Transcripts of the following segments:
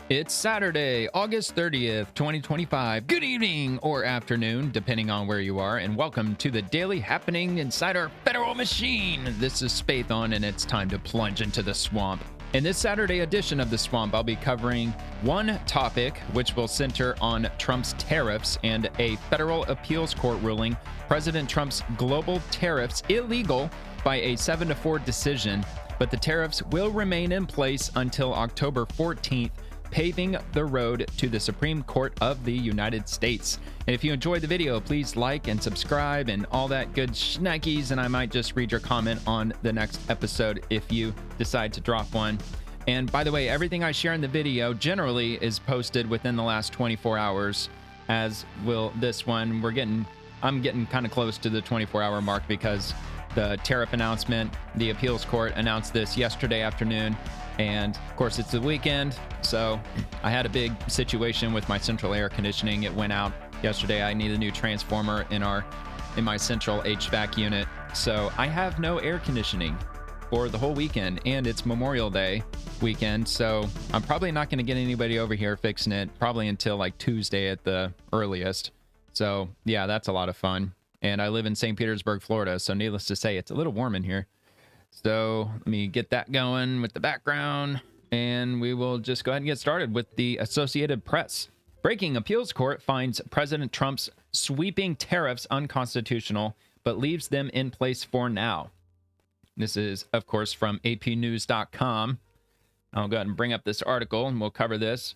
It's Saturday, August 30th, 2025. Good evening or afternoon, depending on where you are, and welcome to the daily happening inside our federal machine. This is Spathon, and it's time to plunge into the swamp. In this Saturday edition of The Swamp, I'll be covering one topic, which will center on Trump's tariffs and a federal appeals court ruling President Trump's global tariffs illegal by a 7-4 decision, but the tariffs will remain in place until October 14th, paving the road to the Supreme Court of the United States. And if you enjoyed the video, please like and subscribe and all that good schnickies, and I might just read your comment on the next episode if you decide to drop one. And by the way, everything I share in the video generally is posted within the last 24 hours, as will this one. I'm getting kind of close to the 24-hour mark because the tariff announcement, the appeals court announced this yesterday afternoon. And of course, it's the weekend, so I had a big situation with my central air conditioning. It went out yesterday. I need a new transformer in my central HVAC unit, so I have no air conditioning for the whole weekend, and it's Memorial Day weekend, so I'm probably not going to get anybody over here fixing it, probably until like Tuesday at the earliest. So yeah, that's a lot of fun. And I live in St. Petersburg, Florida, so needless to say, it's a little warm in here. So let me get that going with the background, and we will just go ahead and get started with the Associated Press. Breaking: appeals court finds President Trump's sweeping tariffs unconstitutional, but leaves them in place for now. This is, of course, from apnews.com. I'll go ahead and bring up this article, and we'll cover this.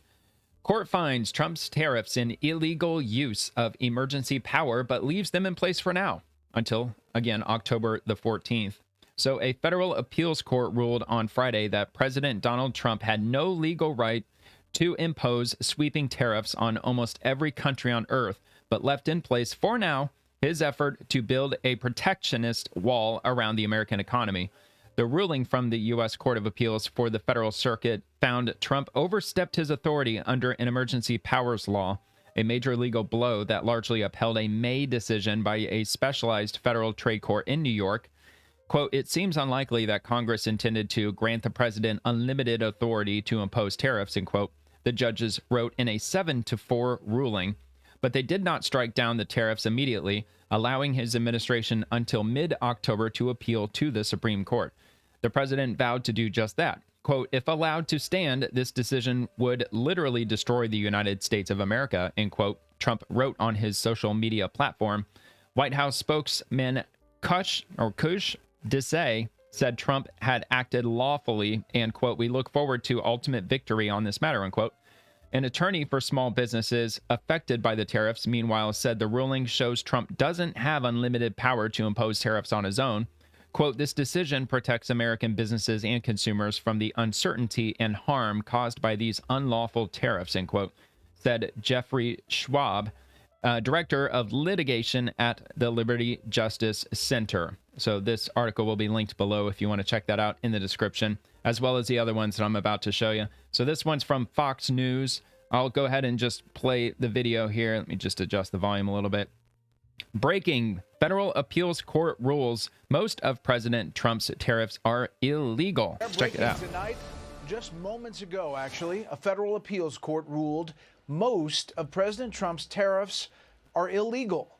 Court finds Trump's tariffs an illegal use of emergency power, but leaves them in place for now, until, again, October the 14th. So a federal appeals court ruled on Friday that President Donald Trump had no legal right to impose sweeping tariffs on almost every country on earth, but left in place for now his effort to build a protectionist wall around the American economy. The ruling from the U.S. Court of Appeals for the Federal Circuit found Trump overstepped his authority under an emergency powers law, a major legal blow that largely upheld a May decision by a specialized federal trade court in New York. Quote, "It seems unlikely that Congress intended to grant the president unlimited authority to impose tariffs," end quote, the judges wrote in a 7-4 ruling. But they did not strike down the tariffs immediately, allowing his administration until mid-October to appeal to the Supreme Court. The president vowed to do just that. Quote, "If allowed to stand, this decision would literally destroy the United States of America," end quote, Trump wrote on his social media platform. White House spokesman Kush Desai said Trump had acted lawfully, and, quote, "We look forward to ultimate victory on this matter," unquote. An attorney for small businesses affected by the tariffs, meanwhile, said the ruling shows Trump doesn't have unlimited power to impose tariffs on his own. Quote, "This decision protects American businesses and consumers from the uncertainty and harm caused by these unlawful tariffs," end quote, said Jeffrey Schwab, director of litigation at the Liberty Justice Center. So this article will be linked below if you want to check that out in the description, as well as the other ones that I'm about to show you. So this one's from Fox News. I'll go ahead and just play the video here. Let me just adjust the volume a little bit. Breaking: federal appeals court rules most of President Trump's tariffs are illegal. Let's check it out. Tonight, just moments ago, actually, a federal appeals court ruled most of President Trump's tariffs are illegal.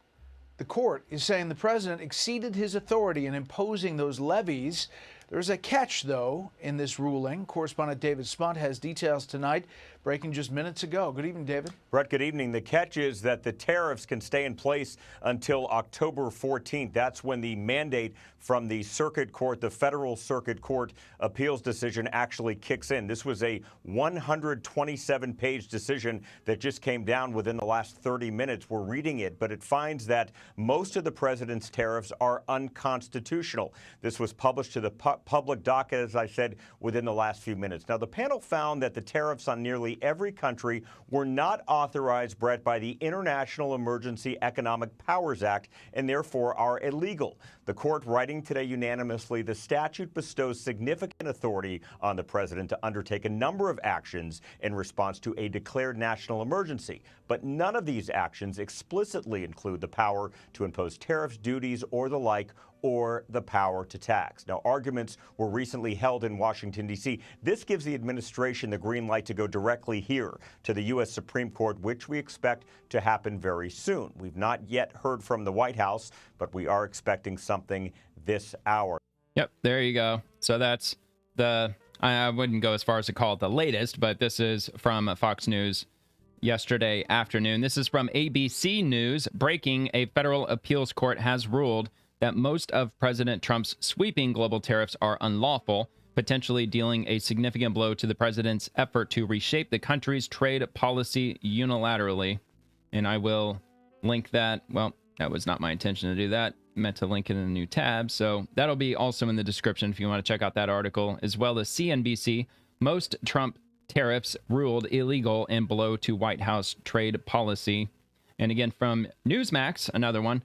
The court is saying the president exceeded his authority in imposing those levies. There's a catch, though, in this ruling. Correspondent David Spunt has details tonight, breaking just minutes ago. Good evening, David. Brett, good evening. The catch is that the tariffs can stay in place until October 14th. That's when the mandate from the circuit court, the federal circuit court appeals decision, actually kicks in. This was a 127-page decision that just came down within the last 30 minutes. We're reading it, but it finds that most of the president's tariffs are unconstitutional. This was published to the public docket, as I said, within the last few minutes. Now, the panel found that the tariffs on nearly every country were not authorized, Brett, by the International Emergency Economic Powers Act and therefore are illegal. The court writing today unanimously, the statute bestows significant authority on the president to undertake a number of actions in response to a declared national emergency. But none of these actions explicitly include the power to impose tariffs, duties, or the like or the power to tax. Now, arguments were recently held in Washington, D.C. This gives the administration the green light to go directly here to the U.S. Supreme Court, which we expect to happen very soon. We've not yet heard from the White House, but we are expecting something this hour. Yep, there you go. So that's I wouldn't go as far as to call it the latest, but this is from Fox News yesterday afternoon. This is from ABC News. Breaking: a federal appeals court has ruled that most of President Trump's sweeping global tariffs are unlawful, potentially dealing a significant blow to the president's effort to reshape the country's trade policy unilaterally. And I will link that. Well, that was not my intention to do that. I meant to link it in a new tab. So that'll be also in the description if you want to check out that article, as well as CNBC. Most Trump tariffs ruled illegal and blow to White House trade policy. And again, from Newsmax, another one.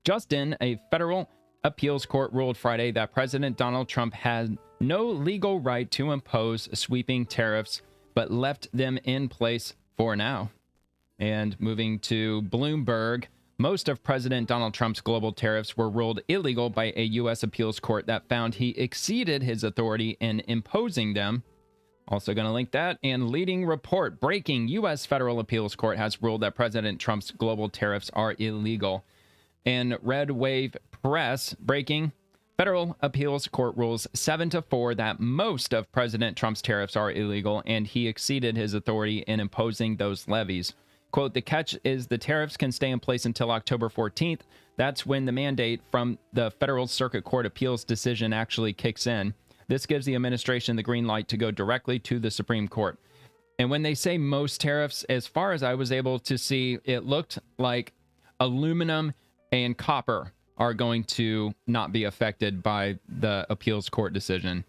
Justin, a federal appeals court ruled Friday that President Donald Trump had no legal right to impose sweeping tariffs, but left them in place for now. And moving to Bloomberg, most of President Donald Trump's global tariffs were ruled illegal by a U.S. appeals court that found he exceeded his authority in imposing them. Also going to link that. And leading report: breaking: U.S. federal appeals court has ruled that President Trump's global tariffs are illegal. And Red Wave Press: breaking: federal appeals court rules 7-4 that most of President Trump's tariffs are illegal and he exceeded his authority in imposing those levies. Quote, the catch is the tariffs can stay in place until October 14th. That's when the mandate from the Federal Circuit Court appeals decision actually kicks in. This gives the administration the green light to go directly to the Supreme Court. And when they say most tariffs, as far as I was able to see, it looked like aluminum and copper are going to not be affected by the appeals court decision.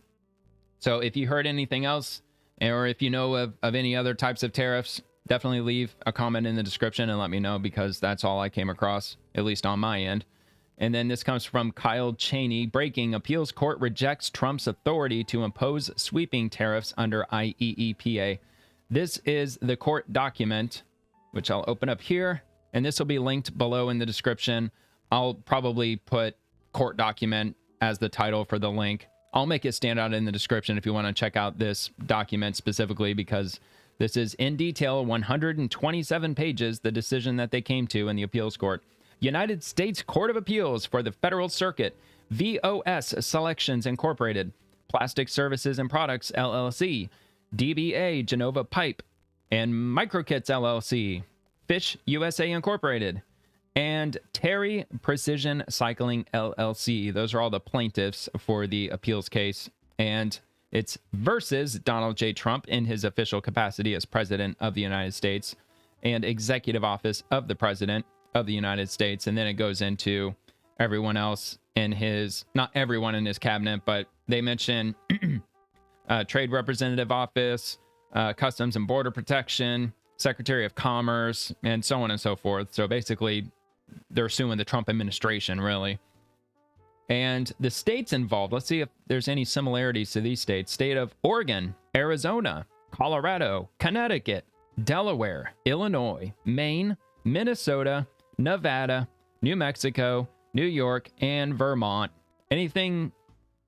So if you heard anything else, or if you know of any other types of tariffs, definitely leave a comment in the description and let me know, because that's all I came across, at least on my end. And then this comes from Kyle Cheney. Breaking: appeals court rejects Trump's authority to impose sweeping tariffs under IEEPA. This is the court document, which I'll open up here, and this will be linked below in the description. I'll probably put court document as the title for the link. I'll make it stand out in the description if you want to check out this document specifically, because this is in detail, 127 pages, the decision that they came to in the appeals court. United States Court of Appeals for the Federal Circuit, VOS Selections Incorporated, Plastic Services and Products, LLC, DBA Genova Pipe, and Microkits, LLC, Fish USA Incorporated, and Terry Precision Cycling, LLC. Those are all the plaintiffs for the appeals case. And it's versus Donald J. Trump in his official capacity as President of the United States and Executive Office of the President of the United States. And then it goes into everyone else in his, not everyone in his cabinet, but they mention Trade Representative Office, Customs and Border Protection, Secretary of Commerce, and so on and so forth. So basically, they're suing the Trump administration, really. And the states involved, let's see if there's any similarities to these states. State of Oregon, Arizona, Colorado, Connecticut, Delaware, Illinois, Maine, Minnesota, Nevada, New Mexico, New York, and Vermont. Anything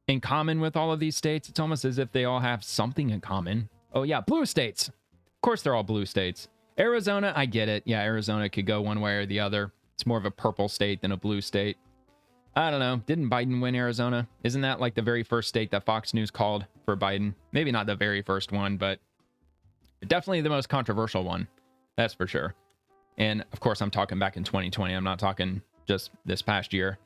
in common with all of these states? It's almost as if they all have something in common. Oh yeah, blue states. Of course they're all blue states. Arizona, I get it. Yeah, Arizona could go one way or the other. It's more of a purple state than a blue state. I don't know. Didn't Biden win Arizona? Isn't that like the very first state that Fox News called for Biden? Maybe not the very first one, but definitely the most controversial one. That's for sure. And of course, I'm talking back in 2020. I'm not talking just this past year.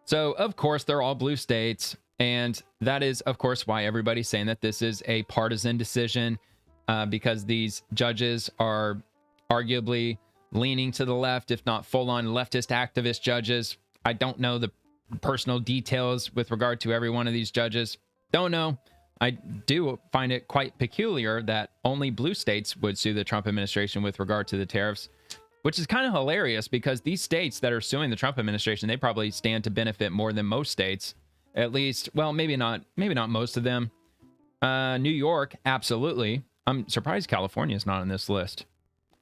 So, of course, they're all blue states. And that is, of course, why everybody's saying that this is a partisan decision, because these judges are arguably leaning to the left, if not full-on leftist activist judges. I don't know the personal details with regard to every one of these judges. Don't know. I do find it quite peculiar that only blue states would sue the Trump administration with regard to the tariffs, which is kind of hilarious because these states that are suing the Trump administration, they probably stand to benefit more than most states. At least, well, maybe not most of them. New York, absolutely. I'm surprised California is not on this list,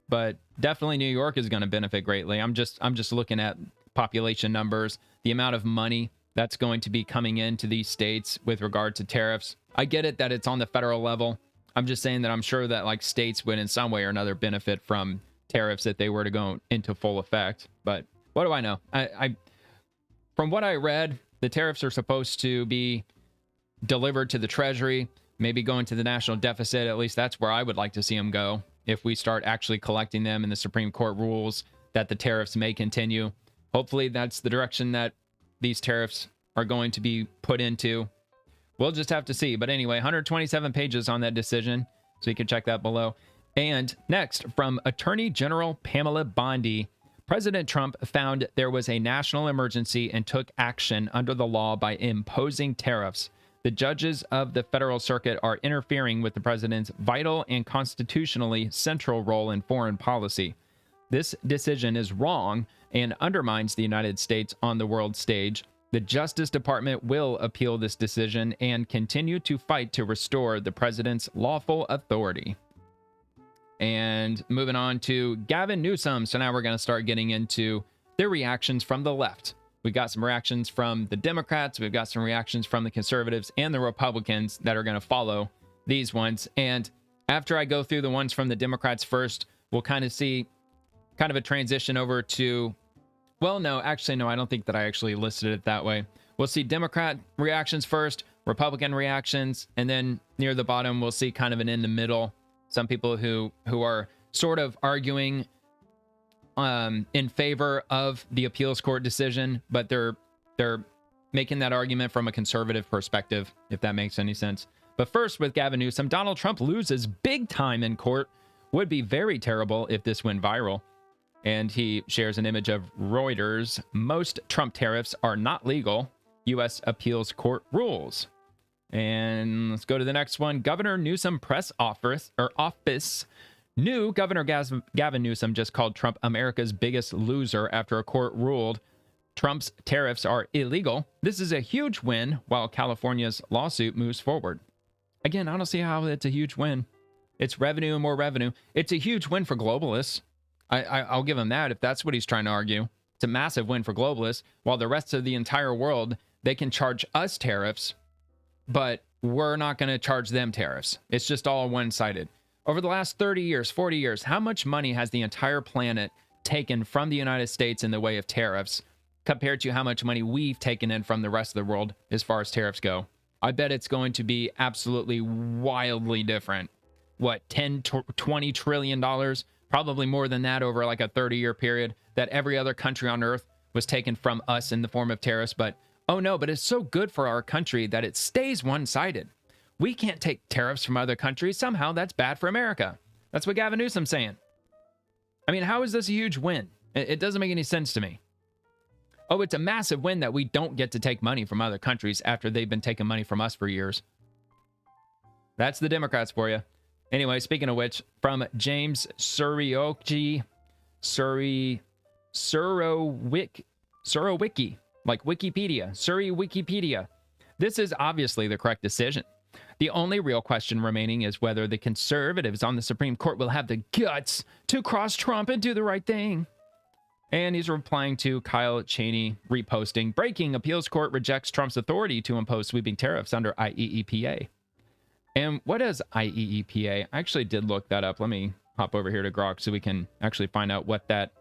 but definitely New York is going to benefit greatly. I'm just looking at population numbers, the amount of money that's going to be coming into these states with regard to tariffs. I get it that it's on the federal level. I'm just saying that I'm sure that like states would in some way or another benefit from tariffs if they were to go into full effect. But what do I know? I from what I read, the tariffs are supposed to be delivered to the Treasury, maybe go into the national deficit. At least that's where I would like to see them go. If we start actually collecting them and the Supreme Court rules that the tariffs may continue, hopefully that's the direction that these tariffs are going to be put into. We'll just have to see. But anyway, 127 pages on that decision, so you can check that below. And next, from Attorney General Pamela Bondi, President Trump found there was a national emergency and took action under the law by imposing tariffs. The judges of the federal circuit are interfering with the president's vital and constitutionally central role in foreign policy. This decision is wrong and undermines the United States on the world stage. The Justice Department will appeal this decision and continue to fight to restore the president's lawful authority. And moving on to Gavin Newsom. So now we're going to start getting into the reactions from the left. We got some reactions from the Democrats. We've got some reactions from the conservatives and the Republicans that are going to follow these ones. And after I go through the ones from the Democrats first, we'll kind of see kind of a transition over to, well, no, actually, no, I don't think that I actually listed it that way. We'll see Democrat reactions first, Republican reactions, and then near the bottom, we'll see kind of an in the middle. Some people who are sort of arguing in favor of the appeals court decision, but they're making that argument from a conservative perspective, if that makes any sense. But first, with Gavin Newsom, Donald Trump loses big time in court. Would be very terrible if this went viral. And he shares an image of Reuters. Most Trump tariffs are not legal. U.S. Appeals Court rules. And let's go to the next one. Governor Newsom press office. New Governor Gavin Newsom just called Trump America's biggest loser after a court ruled Trump's tariffs are illegal. This is a huge win while California's lawsuit moves forward. Again, I don't see how it's a huge win. It's revenue and more revenue. It's a huge win for globalists. I'll give him that if that's what he's trying to argue. It's a massive win for globalists, while the rest of the entire world, they can charge us tariffs, but we're not going to charge them tariffs. It's just all one-sided. Over the last 30 years, 40 years, how much money has the entire planet taken from the United States in the way of tariffs compared to how much money we've taken in from the rest of the world as far as tariffs go? I bet it's going to be absolutely wildly different. What, 10, 20 trillion dollars? Probably more than that over like a 30-year period that every other country on earth was taken from us in the form of tariffs. But, oh no, but it's so good for our country that it stays one-sided. We can't take tariffs from other countries. Somehow that's bad for America. That's what Gavin Newsom's saying. I mean, how is this a huge win? It doesn't make any sense to me. Oh, it's a massive win that we don't get to take money from other countries after they've been taking money from us for years. That's the Democrats for you. Anyway, speaking of which, from James Surowicki, like Wikipedia, Wikipedia. This is obviously the correct decision. The only real question remaining is whether the conservatives on the Supreme Court will have the guts to cross Trump and do the right thing. And he's replying to Kyle Cheney reposting, breaking appeals court rejects Trump's authority to impose sweeping tariffs under IEEPA. And what is IEEPA? I actually did look that up. Let me hop over here to Grok so we can actually find out what that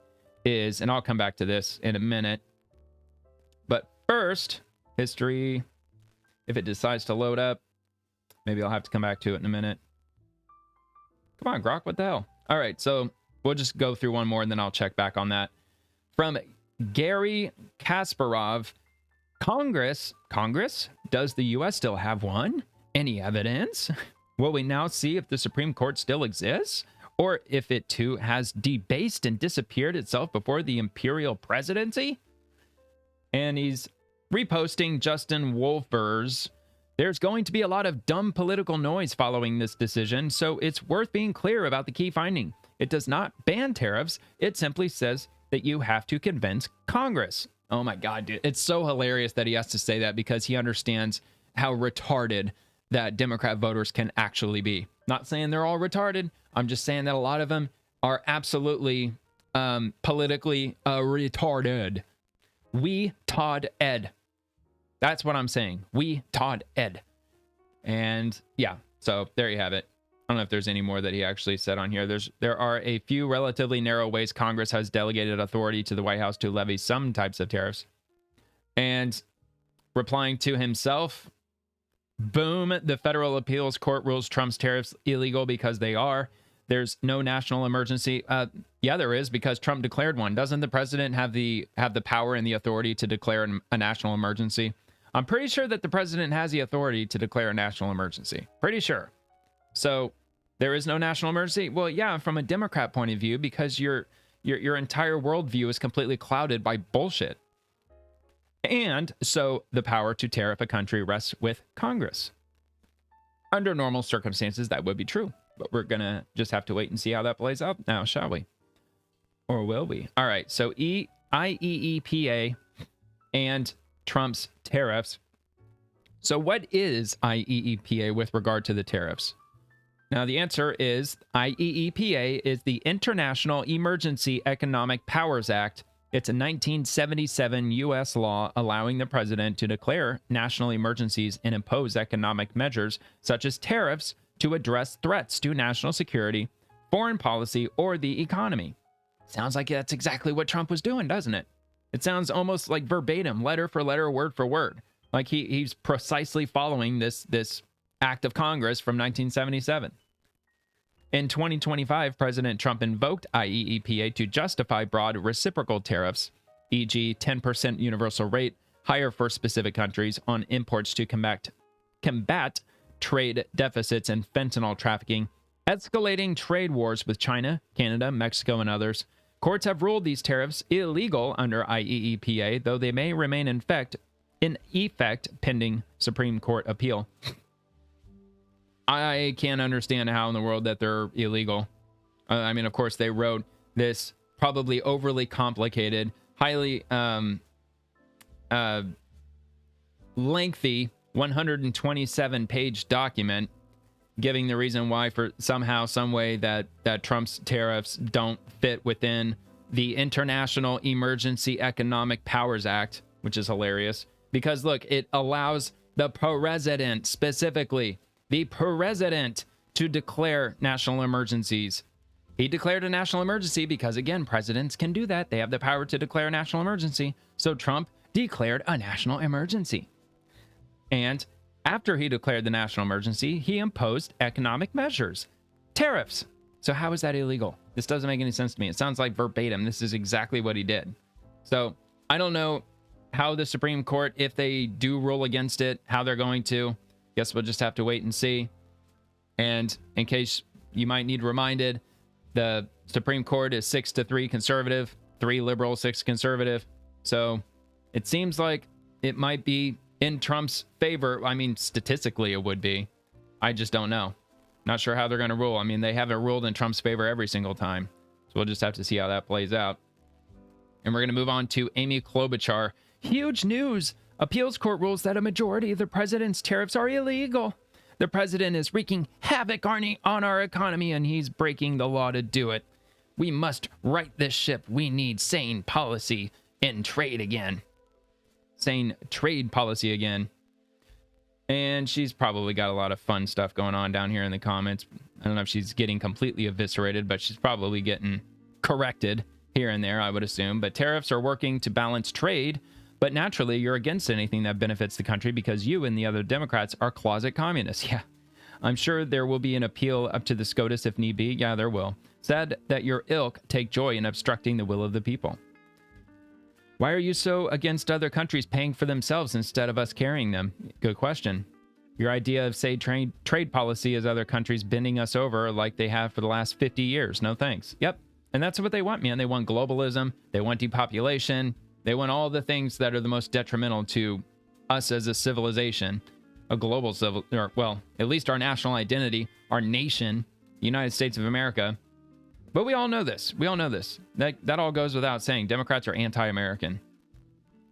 is. And I'll come back to this in a minute. But first, history. If it decides to load up, maybe I'll have to come back to it in a minute. Come on, Grok, what the hell? All right, so we'll just go through one more and then I'll check back on that. From Gary Kasparov, Congress? Does the U.S. still have one? Any evidence? Will we now see if the Supreme Court still exists? Or if it too has debased and disappeared itself before the imperial presidency? And he's reposting Justin Wolfers. There's going to be a lot of dumb political noise following this decision, so it's worth being clear about the key finding. It does not ban tariffs. It simply says that you have to convince Congress. Oh my God, dude. It's so hilarious that he has to say that because he understands how retarded that Democrat voters can actually be. Not saying they're all retarded. I'm just saying that a lot of them are absolutely politically retarded. We Todd Ed. That's what I'm saying. We taught Ed. And yeah, so there you have it. I don't know if there's any more that he actually said on here. There are a few relatively narrow ways Congress has delegated authority to the White House to levy some types of tariffs. And replying to himself, boom, the federal appeals court rules Trump's tariffs illegal because they are. There's no national emergency. Yeah, there is, because Trump declared one. Doesn't the president have the power and the authority to declare a national emergency? I'm pretty sure that the president has the authority to declare a national emergency. Pretty sure. So there is no national emergency? Well, yeah, from a Democrat point of view, because your entire worldview is completely clouded by bullshit. And so the power to tariff a country rests with Congress. Under normal circumstances, that would be true. But we're going to just have to wait and see how that plays out now, shall we? Or will we? All right, so IEEPA and Trump's tariffs. So what is IEEPA with regard to the tariffs? Now, the answer is IEEPA is the International Emergency Economic Powers Act. It's a 1977 U.S. law allowing the president to declare national emergencies and impose economic measures such as tariffs to address threats to national security, foreign policy, or the economy. Sounds like that's exactly what Trump was doing, doesn't it? It sounds almost like verbatim, letter for letter, word for word. Like he's precisely following this act of Congress from 1977. In 2025, President Trump invoked IEEPA to justify broad reciprocal tariffs, e.g. 10% universal rate, higher for specific countries on imports to combat trade deficits and fentanyl trafficking, escalating trade wars with China, Canada, Mexico, and others. Courts have ruled these tariffs illegal under IEEPA, though they may remain in effect pending Supreme Court appeal. I can't understand how in the world that they're illegal. I mean, of course, they wrote this probably overly complicated, highly lengthy 127-page document giving the reason why for somehow, some way that Trump's tariffs don't fit within the International Emergency Economic Powers Act, which is hilarious. Because, look, it allows the president, specifically the president, to declare national emergencies. He declared a national emergency because, again, presidents can do that. They have the power to declare a national emergency. So Trump declared a national emergency. And after he declared the national emergency, he imposed economic measures, tariffs. So how is that illegal? This doesn't make any sense to me. It sounds like verbatim. This is exactly what he did. So I don't know how the Supreme Court, if they do rule against it, how they're going to. Guess we'll just have to wait and see. And in case you might need reminded, the Supreme Court is 6-3 conservative, 3 liberal, 6 conservative. So it seems like it might be in Trump's favor. I mean, statistically, it would be. I just don't know. Not sure how they're going to rule. I mean, they haven't ruled in Trump's favor every single time. So we'll just have to see how that plays out. And we're going to move on to Amy Klobuchar. Huge news. Appeals court rules that a majority of the president's tariffs are illegal. The president is wreaking havoc on our economy, and he's breaking the law to do it. We must right this ship. We need sane policy in trade again. Sane trade policy again. And she's probably got a lot of fun stuff going on down here in the comments. I don't know if she's getting completely eviscerated, but she's probably getting corrected here and there, I would assume. But tariffs are working to balance trade. But naturally, you're against anything that benefits the country because you and the other Democrats are closet communists. Yeah, I'm sure there will be an appeal up to the SCOTUS if need be. Yeah, there will. Said that your ilk take joy in obstructing the will of the people. Why are you so against other countries paying for themselves instead of us carrying them? Good question. Your idea of, say, trade policy is other countries bending us over like they have for the last 50 years. No thanks. Yep. And that's what they want, man. They want globalism. They want depopulation. They want all the things that are the most detrimental to us as a civilization, a global at least our national identity, our nation, the United States of America. But we all know this. We all know this. That all goes without saying. Democrats are anti-American.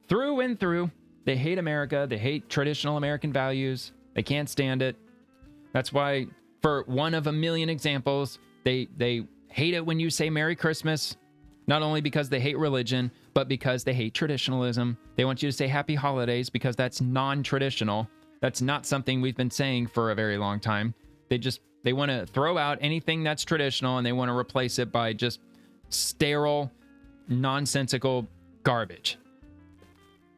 Through and through. They hate America. They hate traditional American values. They can't stand it. That's why, for one of a million examples, they hate it when you say Merry Christmas. Not only because they hate religion, but because they hate traditionalism. They want you to say happy holidays because that's non-traditional. That's not something we've been saying for a very long time. They want to throw out anything that's traditional and they want to replace it by just sterile, nonsensical garbage.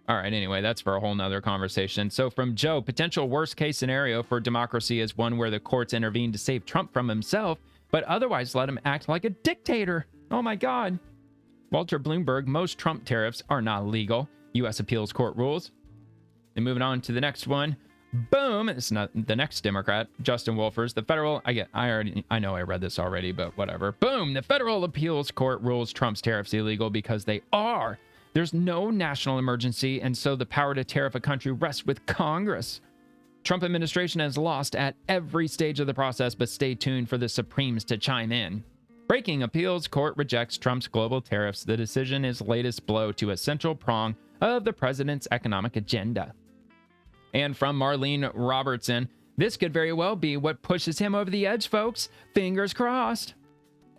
All right, anyway, that's for a whole nother conversation. So from Joe, potential worst case scenario for democracy is one where the courts intervene to save Trump from himself, but otherwise let him act like a dictator. Oh my God. Walter Bloomberg, most Trump tariffs are not legal. U.S. Appeals Court rules. And moving on to the next one. Boom. It's not the next Democrat, Justin Wolfers. The federal, I know I read this already, but whatever. Boom. The federal appeals court rules Trump's tariffs illegal because they are. There's no national emergency, and so the power to tariff a country rests with Congress. Trump administration has lost at every stage of the process, but stay tuned for the Supremes to chime in. Breaking appeals court rejects Trump's global tariffs. The decision is latest blow to a central prong of the president's economic agenda. And from Marlene Robertson, this could very well be what pushes him over the edge, folks. Fingers crossed.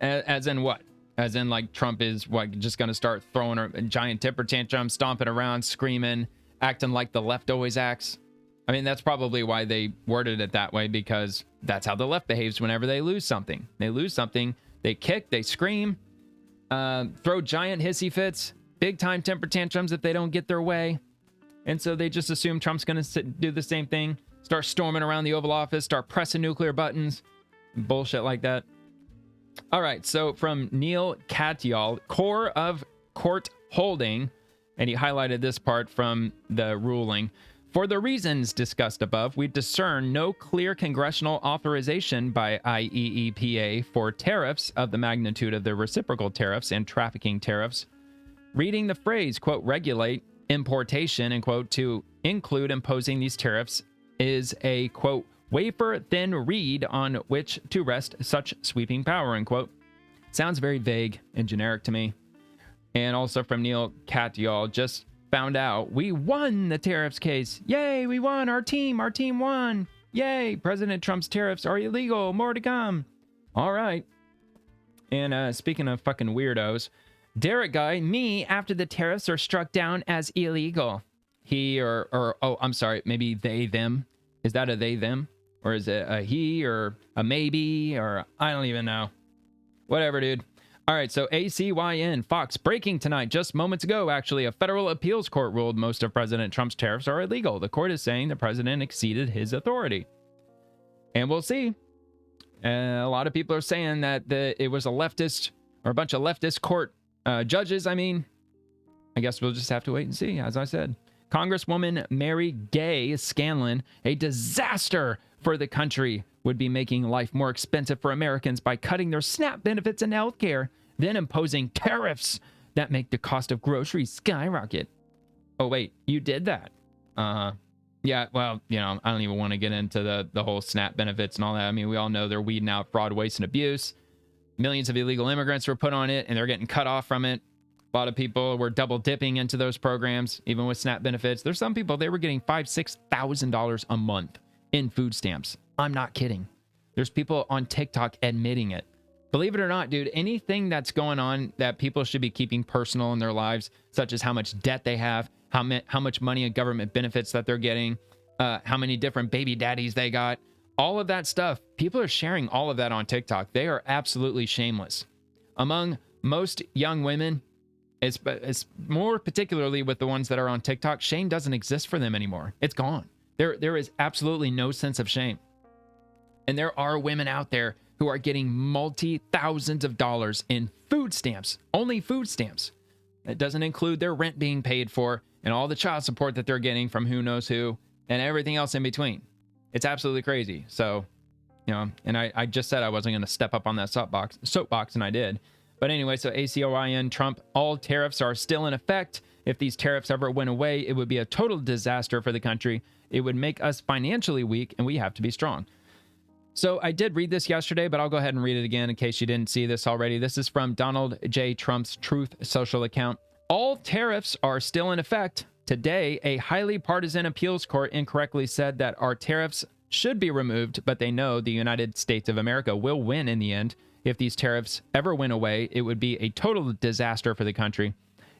As in what? As in, like, Trump is, just going to start throwing a giant temper tantrum, stomping around, screaming, acting like the left always acts? I mean, that's probably why they worded it that way, because that's how the left behaves whenever they lose something. They lose something, they kick, they scream, throw giant hissy fits, big-time temper tantrums if they don't get their way. And so they just assume Trump's going to do the same thing, start storming around the Oval Office, start pressing nuclear buttons, bullshit like that. All right, so from Neil Katyal, core of court holding, and he highlighted this part from the ruling. For the reasons discussed above, we discern no clear congressional authorization by IEEPA for tariffs of the magnitude of the reciprocal tariffs and trafficking tariffs. Reading the phrase, quote, regulate importation, and quote, to include imposing these tariffs is a, quote, wafer-thin reed on which to rest such sweeping power, end quote. Sounds very vague and generic to me. And also from Neil Katyal, just found out we won the tariffs case. Yay, we won. Our team won. Yay, President Trump's tariffs are illegal. More to come. All right. And speaking of fucking weirdos, Derek guy, me, after the tariffs are struck down as illegal. He I'm sorry, maybe they, them. Is that a they, them? Or is it a he or a maybe? Or I don't even know. Whatever, dude. All right, so ACYN, Fox, breaking tonight, just moments ago, actually, a federal appeals court ruled most of President Trump's tariffs are illegal. The court is saying the president exceeded his authority. And we'll see. A lot of people are saying that it was a leftist, or a bunch of leftist court judges, I mean. I guess we'll just have to wait and see, as I said. Congresswoman Mary Gay Scanlon, a disaster for the country, would be making life more expensive for Americans by cutting their SNAP benefits and health care, then imposing tariffs that make the cost of groceries skyrocket. Oh, wait, you did that? Yeah, well, you know, I don't even want to get into the whole SNAP benefits and all that. I mean, we all know they're weeding out fraud, waste, and abuse. Millions of illegal immigrants were put on it, and they're getting cut off from it. A lot of people were double dipping into those programs, even with SNAP benefits. There's some people, they were getting $5,000, $6,000 a month in food stamps. I'm not kidding. There's people on TikTok admitting it. Believe it or not, dude, anything that's going on that people should be keeping personal in their lives, such as how much debt they have, how much money and government benefits that they're getting, how many different baby daddies they got, all of that stuff, people are sharing all of that on TikTok. They are absolutely shameless. Among most young women, it's more particularly with the ones that are on TikTok, shame doesn't exist for them anymore. It's gone. There is absolutely no sense of shame. And there are women out there who are getting multi-thousands of dollars in food stamps, only food stamps. That doesn't include their rent being paid for and all the child support that they're getting from who knows who and everything else in between. It's absolutely crazy. So, you know, and I just said I wasn't going to step up on that soapbox, and I did. But anyway, so ACOIN, Trump, all tariffs are still in effect. If these tariffs ever went away, it would be a total disaster for the country. It would make us financially weak, and we have to be strong. So I did read this yesterday, but I'll go ahead and read it again in case you didn't see this already. This is from Donald J. Trump's Truth Social account. All tariffs are still in effect. Today, a highly partisan appeals court incorrectly said that our tariffs should be removed, but they know the United States of America will win in the end. If these tariffs ever went away, it would be a total disaster for the country.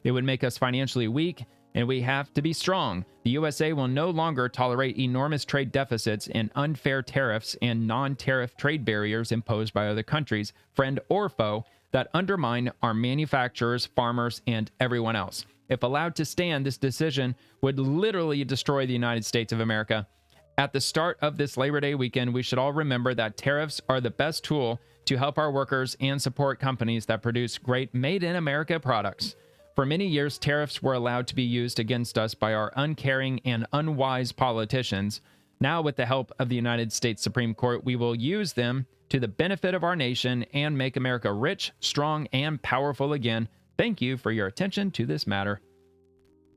It would make us financially weak, and we have to be strong. The USA will no longer tolerate enormous trade deficits and unfair tariffs and non-tariff trade barriers imposed by other countries, friend or foe, that undermine our manufacturers, farmers, and everyone else. If allowed to stand, this decision would literally destroy the United States of America. At the start of this Labor Day weekend, we should all remember that tariffs are the best tool to help our workers and support companies that produce great made-in-America products. For many years, tariffs were allowed to be used against us by our uncaring and unwise politicians. Now, with the help of the United States Supreme Court, we will use them to the benefit of our nation and make America rich, strong, and powerful again. Thank you for your attention to this matter.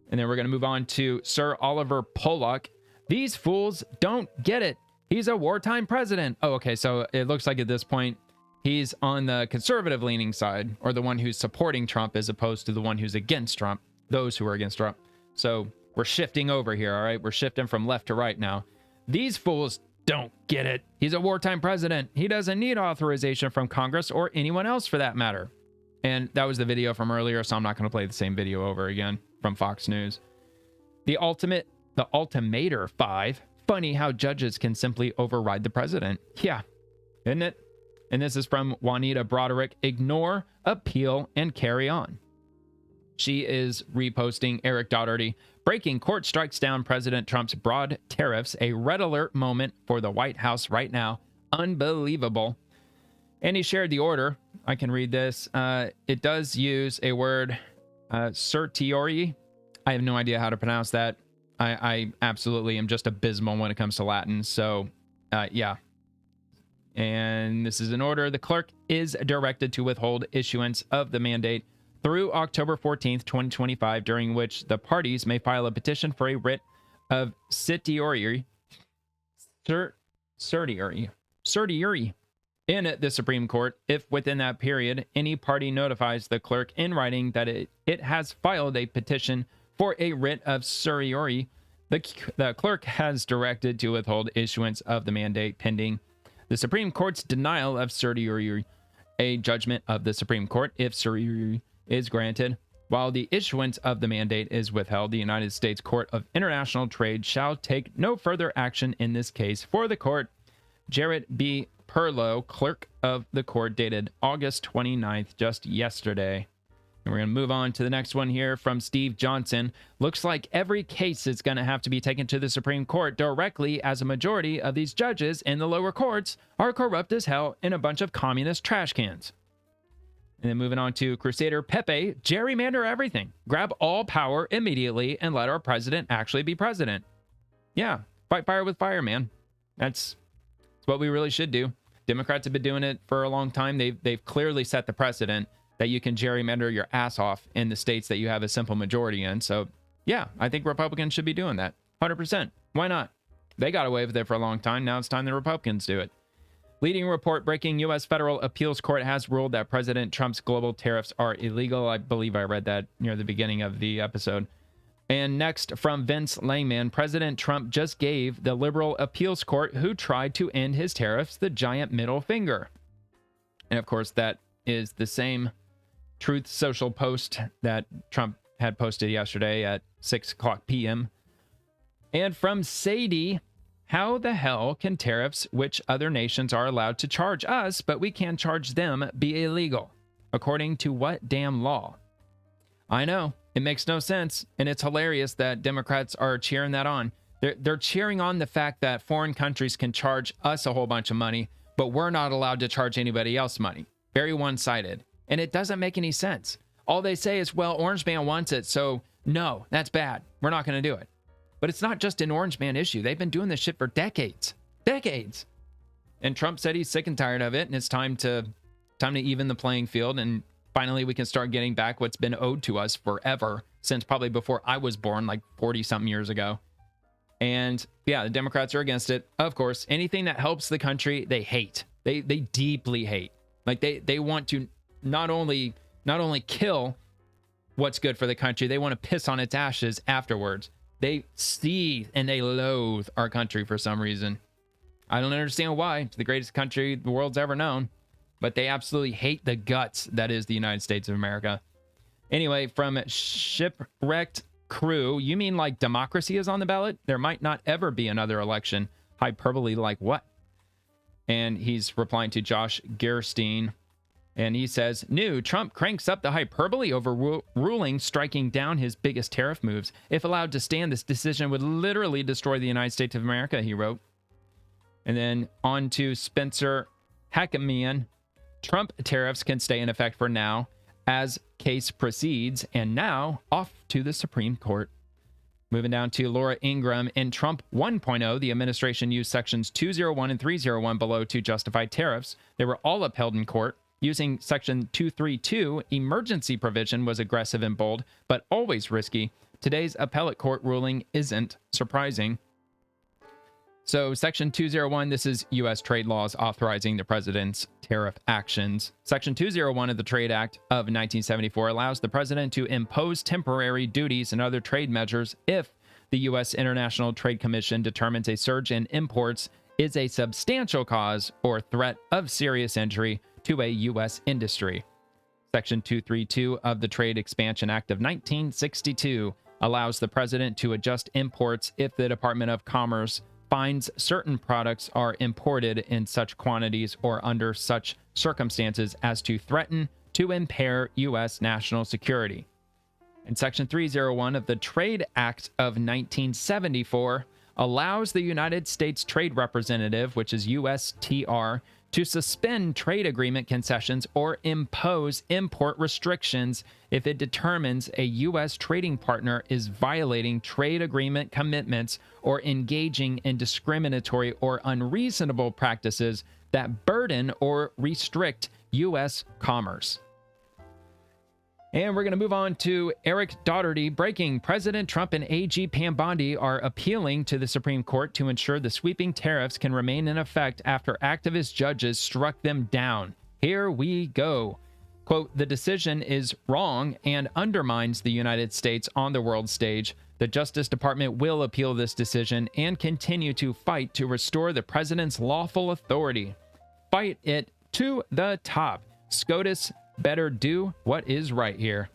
And then we're going to move on to Sir Oliver Pollock. These fools don't get it. He's a wartime president. Oh, okay. So it looks like at this point, he's on the conservative leaning side, or the one who's supporting Trump as opposed to the one who's against Trump, those who are against Trump. So we're shifting over here, all right? We're shifting from left to right now. These fools don't get it. He's a wartime president. He doesn't need authorization from Congress or anyone else for that matter. And that was the video from earlier, so I'm not going to play the same video over again from Fox News. The Ultimator 5. Funny how judges can simply override the president. Yeah, isn't it? And this is from Juanita Broderick. Ignore, appeal, and carry on. She is reposting Eric Doherty. Breaking court strikes down President Trump's broad tariffs. A red alert moment for the White House right now. Unbelievable. And he shared the order. I can read this. It does use a word, certiorari. I have no idea how to pronounce that. I absolutely am just abysmal when it comes to Latin. So, yeah. And this is an order. The clerk is directed to withhold issuance of the mandate through October 14th, 2025, during which the parties may file a petition for a writ of certiorari in the Supreme Court. If within that period, any party notifies the clerk in writing that it has filed a petition for a writ of certiorari, the clerk has directed to withhold issuance of the mandate pending the Supreme Court's denial of certiorari, a judgment of the Supreme Court. If certiorari is granted, while the issuance of the mandate is withheld, the United States Court of International Trade shall take no further action in this case. For the court, Jarrett B. Perlow, clerk of the court, dated August 29th, just yesterday. And we're going to move on to the next one here from Steve Johnson. Looks like every case is going to have to be taken to the Supreme Court directly, as a majority of these judges in the lower courts are corrupt as hell and a bunch of communist trash cans. And then moving on to Crusader Pepe, gerrymander everything. Grab all power immediately and let our president actually be president. Yeah, fight fire with fire, man. That's what we really should do. Democrats have been doing it for a long time. They've clearly set the precedent that you can gerrymander your ass off in the states that you have a simple majority in. So, yeah, I think Republicans should be doing that. 100%. Why not? They got away with it for a long time. Now it's time the Republicans do it. Leading report breaking: U.S. Federal Appeals Court has ruled that President Trump's global tariffs are illegal. I believe I read that near the beginning of the episode. And next from Vince Langman, President Trump just gave the liberal appeals court who tried to end his tariffs the giant middle finger. And of course, that is the same Truth Social post that Trump had posted yesterday at 6:00 p.m. And from Sadie, how the hell can tariffs, which other nations are allowed to charge us, but we can't charge them, be illegal? According to what damn law? I know, it makes no sense, and it's hilarious that Democrats are cheering that on. They're cheering on the fact that foreign countries can charge us a whole bunch of money, but we're not allowed to charge anybody else money. Very one-sided. And it doesn't make any sense. All they say is, well, Orange Man wants it, so no, that's bad. We're not going to do it. But it's not just an Orange Man issue. They've been doing this shit for decades. Decades. And Trump said he's sick and tired of it, and it's time to even the playing field, and finally we can start getting back what's been owed to us forever, since probably before I was born, like 40-something years ago. And yeah, the Democrats are against it. Of course, anything that helps the country, they hate. They deeply hate. Like they want to not only kill what's good for the country, they want to piss on its ashes afterwards. They seethe and they loathe our country for some reason. I don't understand why. It's the greatest country the world's ever known. but they absolutely hate the guts that is the United States of America. Anyway, from Shipwrecked Crew, you mean like democracy is on the ballot? There might not ever be another election. Hyperbole like what? And he's replying to Josh Gerstein. And he says, new, Trump cranks up the hyperbole over ruling striking down his biggest tariff moves. If allowed to stand, this decision would literally destroy the United States of America, he wrote. And then on to Spencer Hackamian. Trump tariffs can stay in effect for now as case proceeds, and now off to the Supreme Court. Moving down to Laura Ingram. In Trump 1.0, the administration used sections 201 and 301 below to justify tariffs. They were all upheld in court. Using section 232, emergency provision was aggressive and bold, but always risky. Today's appellate court ruling isn't surprising. So section 201, this is U.S. trade laws authorizing the president's tariff actions. Section 201 of the Trade Act of 1974 allows the president to impose temporary duties and other trade measures if the U.S. International Trade Commission determines a surge in imports is a substantial cause or threat of serious injury to a U.S. industry. Section 232 of the Trade Expansion Act of 1962 allows the president to adjust imports if the Department of Commerce finds certain products are imported in such quantities or under such circumstances as to threaten to impair U.S. national security. And Section 301 of the Trade Act of 1974 allows the United States Trade Representative, which is USTR, to suspend trade agreement concessions or impose import restrictions if it determines a U.S. trading partner is violating trade agreement commitments or engaging in discriminatory or unreasonable practices that burden or restrict U.S. commerce. And we're going to move on to Eric Daugherty. Breaking: President Trump and AG Pam Bondi are appealing to the Supreme Court to ensure the sweeping tariffs can remain in effect after activist judges struck them down. Here we go. Quote, the decision is wrong and undermines the United States on the world stage. The Justice Department will appeal this decision and continue to fight to restore the president's lawful authority. Fight it to the top. SCOTUS better do what is right here.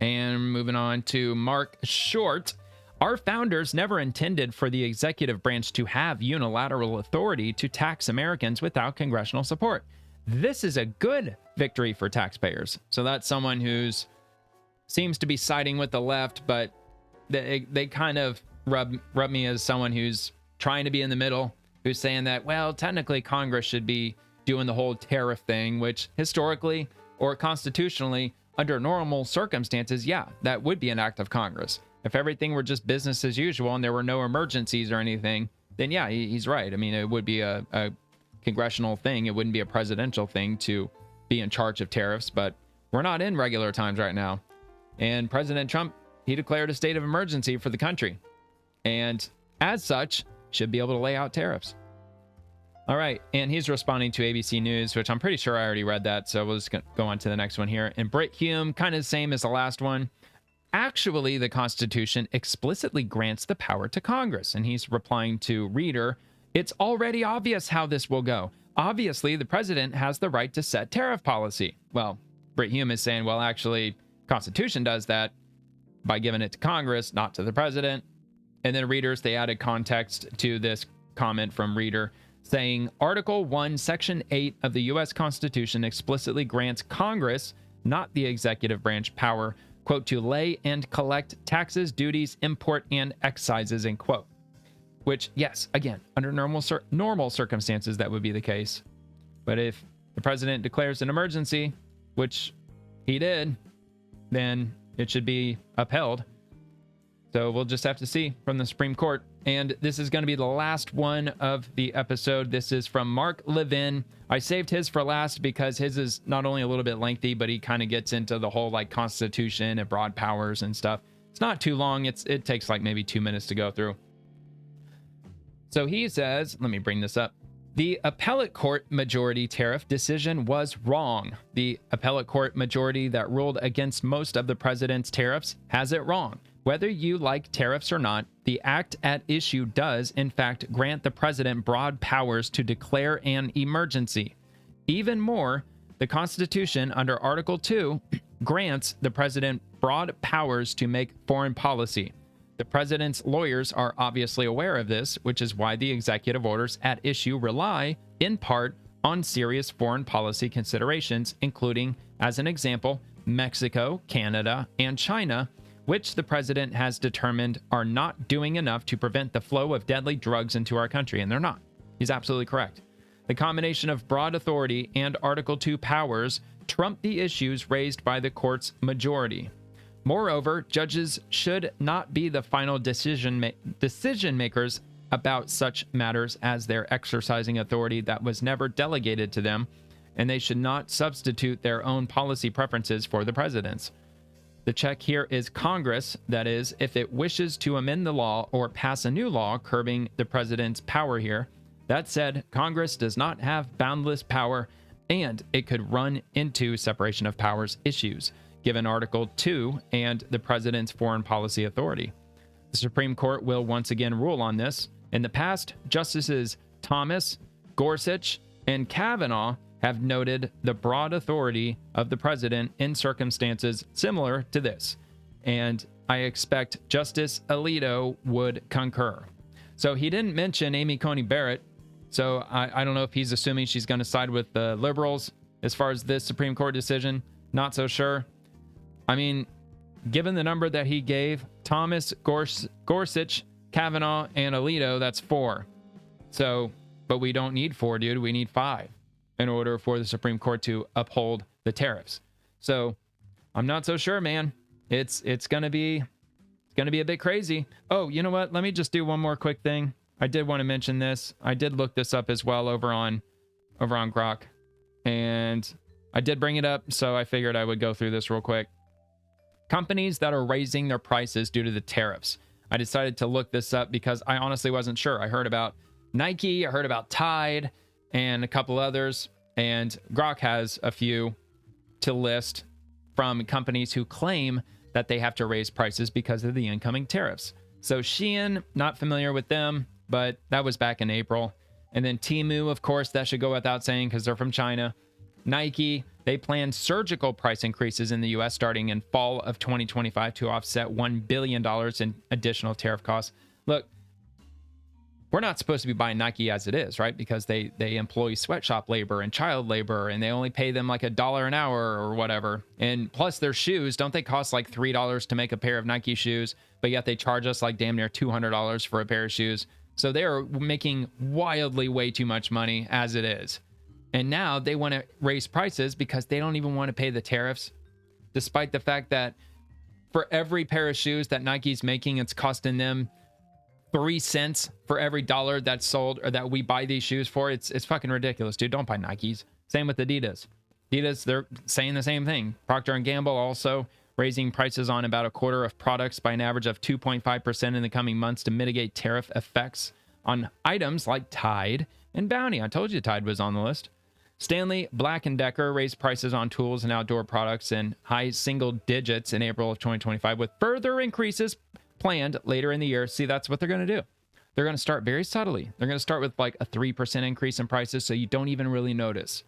And moving on to Mark Short. Our founders never intended for the executive branch to have unilateral authority to tax Americans without congressional support. This is a good victory for taxpayers. So that's someone who's seems to be siding with the left, but they kind of rub me as someone who's trying to be in the middle, who's saying that, well, technically Congress should be doing the whole tariff thing, which historically or constitutionally, under normal circumstances, yeah, that would be an act of Congress. If everything were just business as usual and there were no emergencies or anything, then yeah, he's right. I mean, it would be a congressional thing. It wouldn't be a presidential thing to be in charge of tariffs, but we're not in regular times right now. And President Trump, he declared a state of emergency for the country. And as such, should be able to lay out tariffs. All right, and he's responding to ABC News, which I'm pretty sure I already read that, so we'll just go on to the next one here. And Brit Hume, kind of the same as the last one. Actually, the Constitution explicitly grants the power to Congress. And he's replying to Reader, it's already obvious how this will go. Obviously, the president has the right to set tariff policy. Well, Brit Hume is saying, well, actually, Constitution does that by giving it to Congress, not to the president. And then Readers, they added context to this comment from Reader, saying Article 1, Section 8 of the U.S. Constitution explicitly grants Congress, not the executive branch, power, quote, to lay and collect taxes, duties, import, and excises, end quote. Which, yes, again, under normal circumstances, that would be the case. But if the president declares an emergency, which he did, then it should be upheld. So we'll just have to see from the Supreme Court. And this is going to be the last one of the episode. This is from Mark Levin. I saved his for last because his is not only a little bit lengthy, but he kind of gets into the whole like Constitution and broad powers and stuff. It's not too long. It takes like maybe 2 minutes to go through. So he says, let me bring this up. The appellate court majority tariff decision was wrong. The appellate court majority that ruled against most of the president's tariffs has it wrong. Whether you like tariffs or not, the act at issue does, in fact, grant the president broad powers to declare an emergency. Even more, the Constitution under Article 2 grants the president broad powers to make foreign policy. The president's lawyers are obviously aware of this, which is why the executive orders at issue rely, in part, on serious foreign policy considerations, including, as an example, Mexico, Canada, and China, which the president has determined are not doing enough to prevent the flow of deadly drugs into our country. And they're not. He's absolutely correct. The combination of broad authority and Article 2 powers trump the issues raised by the court's majority. Moreover, judges should not be the final decision makers about such matters, as they're exercising authority that was never delegated to them, and they should not substitute their own policy preferences for the president's. The check here is Congress, that is, if it wishes to amend the law or pass a new law curbing the president's power here. That said, Congress does not have boundless power, and it could run into separation of powers issues, given Article 2 and the president's foreign policy authority. The Supreme Court will once again rule on this. In the past, Justices Thomas, Gorsuch, and Kavanaugh have noted the broad authority of the president in circumstances similar to this, and I expect Justice Alito would concur. So he didn't mention Amy Coney Barrett, so I don't know if he's assuming she's going to side with the liberals as far as this Supreme Court decision. Not so sure. I mean, given the number that he gave, Thomas, Gorsuch, Kavanaugh, and Alito, that's 4. So, but we don't need 4, dude. We need 5 in order for the Supreme Court to uphold the tariffs. So, I'm not so sure, man. It's gonna be a bit crazy. Oh, you know what? Let me just do one more quick thing. I did want to mention this. I did look this up as well over on Grok, and I did bring it up, so I figured I would go through this real quick. Companies that are raising their prices due to the tariffs. I decided to look this up because I honestly wasn't sure. I heard about Nike, I heard about Tide, and a couple others, and Grok has a few to list from companies who claim that they have to raise prices because of the incoming tariffs. So Shein, not familiar with them, but that was back in April. And then Temu, of course, that should go without saying because they're from China. Nike, they plan surgical price increases in the U.S. starting in fall of 2025 to offset $1 billion in additional tariff costs. Look, we're not supposed to be buying Nike as it is, right? Because they employ sweatshop labor and child labor, and they only pay them like $1 an hour or whatever. And plus their shoes, don't they cost like $3 to make a pair of Nike shoes? But yet they charge us like damn near $200 for a pair of shoes. So they are making wildly way too much money as it is. And now they want to raise prices because they don't even want to pay the tariffs, despite the fact that for every pair of shoes that Nike's making, it's costing them 3 cents for every dollar that's sold or that we buy these shoes for. It's fucking ridiculous, dude. Don't buy Nikes. Same with Adidas. Adidas, they're saying the same thing. Procter & Gamble also raising prices on about a quarter of products by an average of 2.5% in the coming months to mitigate tariff effects on items like Tide and Bounty. I told you Tide was on the list. Stanley Black & Decker raised prices on tools and outdoor products in high single digits in April of 2025, with further increases planned later in the year. See, that's what they're going to do. They're going to start very subtly. They're going to start with like a 3% increase in prices so you don't even really notice.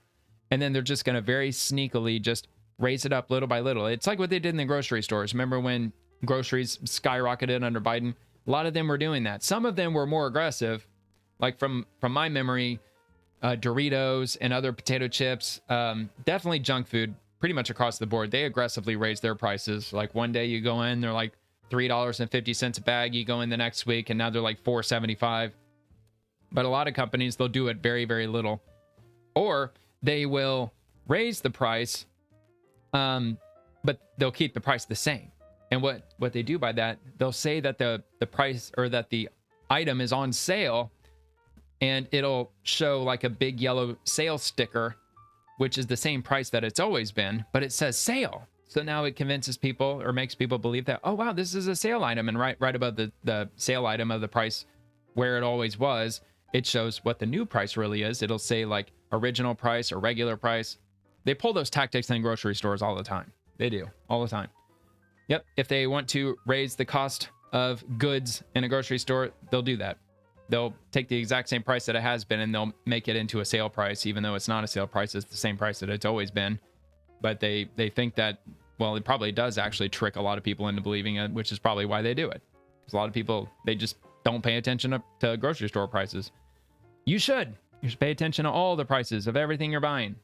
And then they're just going to very sneakily just raise it up little by little. It's like what they did in the grocery stores. Remember when groceries skyrocketed under Biden? A lot of them were doing that. Some of them were more aggressive. Like from my memory, Doritos and other potato chips, definitely junk food, pretty much across the board. They aggressively raised their prices. Like one day you go in, they're like $3.50 a bag. You go in the next week and now they're like $4.75. But a lot of companies, they'll do it very, very little. Or they will raise the price, but they'll keep the price the same. And what they do by that, they'll say that the price or that the item is on sale, and it'll show like a big yellow sale sticker, which is the same price that it's always been, but it says sale. So now it convinces people or makes people believe that, oh, wow, this is a sale item. And right above the sale item of the price where it always was, it shows what the new price really is. It'll say like original price or regular price. They pull those tactics in grocery stores all the time. They do, all the time. Yep, if they want to raise the cost of goods in a grocery store, they'll do that. they'll take the exact same price that it has been and they'll make it into a sale price, even though it's not a sale price. It's the same price that it's always been. But they think that, well, it probably does actually trick a lot of people into believing it, which is probably why they do it. Because a lot of people, they just don't pay attention to grocery store prices. You should pay attention to all the prices of everything you're buying.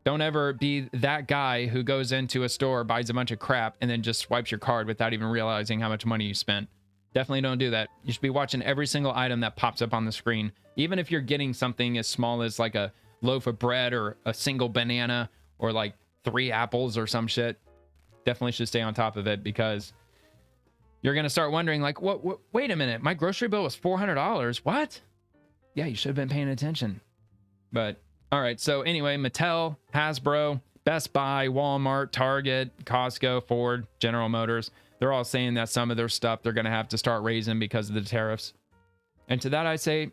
Don't ever be that guy who goes into a store, buys a bunch of crap, and then just swipes your card without even realizing how much money you spent. Definitely don't do that. You should be watching every single item that pops up on the screen. Even if you're getting something as small as like a loaf of bread or a single banana or like 3 apples or some shit, definitely should stay on top of it, because you're going to start wondering like, what, wait a minute, my grocery bill was $400. What? Yeah, you should have been paying attention. But all right. So anyway, Mattel, Hasbro, Best Buy, Walmart, Target, Costco, Ford, General Motors, they're all saying that some of their stuff they're going to have to start raising because of the tariffs. And to that, I say,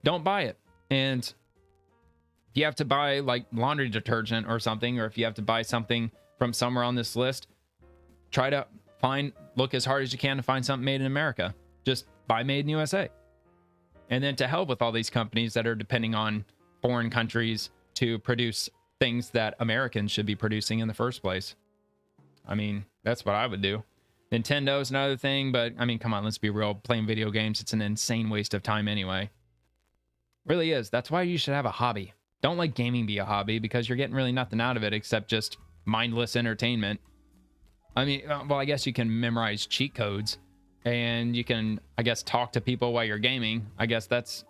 don't buy it. And if you have to buy like laundry detergent or something, or if you have to buy something from somewhere on this list, try to look as hard as you can to find something made in America. Just buy made in USA. And then to hell with all these companies that are depending on foreign countries to produce things that Americans should be producing in the first place. I mean, that's what I would do. Nintendo's another thing, but I mean, come on, let's be real. Playing video games, it's an insane waste of time anyway. Really is. That's why you should have a hobby. Don't let gaming be a hobby, because you're getting really nothing out of it except just mindless entertainment. I mean, well, I guess you can memorize cheat codes and you can, I guess, talk to people while you're gaming. I guess that's,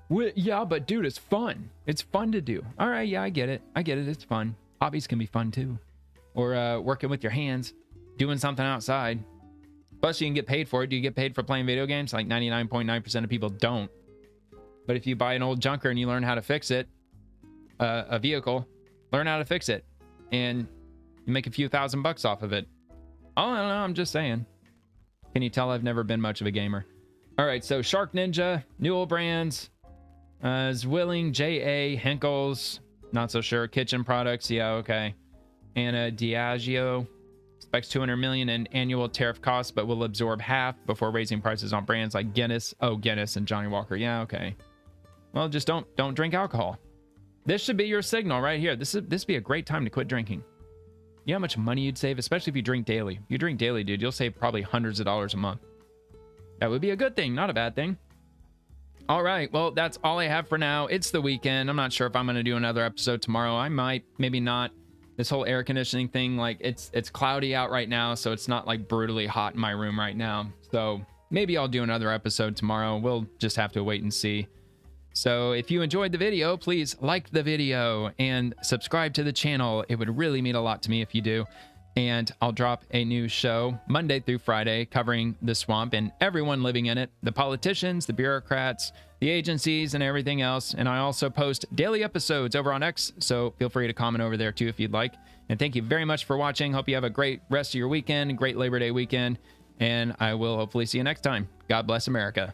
well, yeah, but dude, it's fun. It's fun to do. All right, yeah, I get it. It's fun. Hobbies can be fun too. Or working with your hands, doing something outside. Plus, you can get paid for it. Do you get paid for playing video games? Like 99.9% of people don't. But if you buy an old junker and you learn how to fix it, a vehicle, learn how to fix it, and you make a few $1,000 off of it. Oh, I don't know. I'm just saying. Can you tell I've never been much of a gamer? All right, so Shark Ninja, Newell Brands, Zwilling, J.A., Henkel's, not so sure. Kitchen Products, yeah, okay. And Diageo expects $200 million in annual tariff costs, but will absorb half before raising prices on brands like Guinness. Oh, Guinness and Johnny Walker. Yeah, okay. Well, just don't drink alcohol. This should be your signal right here. This would be a great time to quit drinking. You know how much money you'd save, especially if you drink daily. If you drink daily, dude, you'll save probably hundreds of dollars a month. That would be a good thing, not a bad thing. All right, well, that's all I have for now. It's the weekend. I'm not sure if I'm going to do another episode tomorrow. I might, maybe not. This whole air conditioning thing, like it's cloudy out right now, so it's not like brutally hot in my room right now. So maybe I'll do another episode tomorrow. We'll just have to wait and see. So if you enjoyed the video, please like the video and subscribe to the channel. It would really mean a lot to me if you do. And I'll drop a new show Monday through Friday covering the swamp and everyone living in it, the politicians, the bureaucrats, the agencies, and everything else. And I also post daily episodes over on X, so feel free to comment over there too if you'd like. And thank you very much for watching. Hope you have a great rest of your weekend, great Labor Day weekend, and I will hopefully see you next time. God bless America.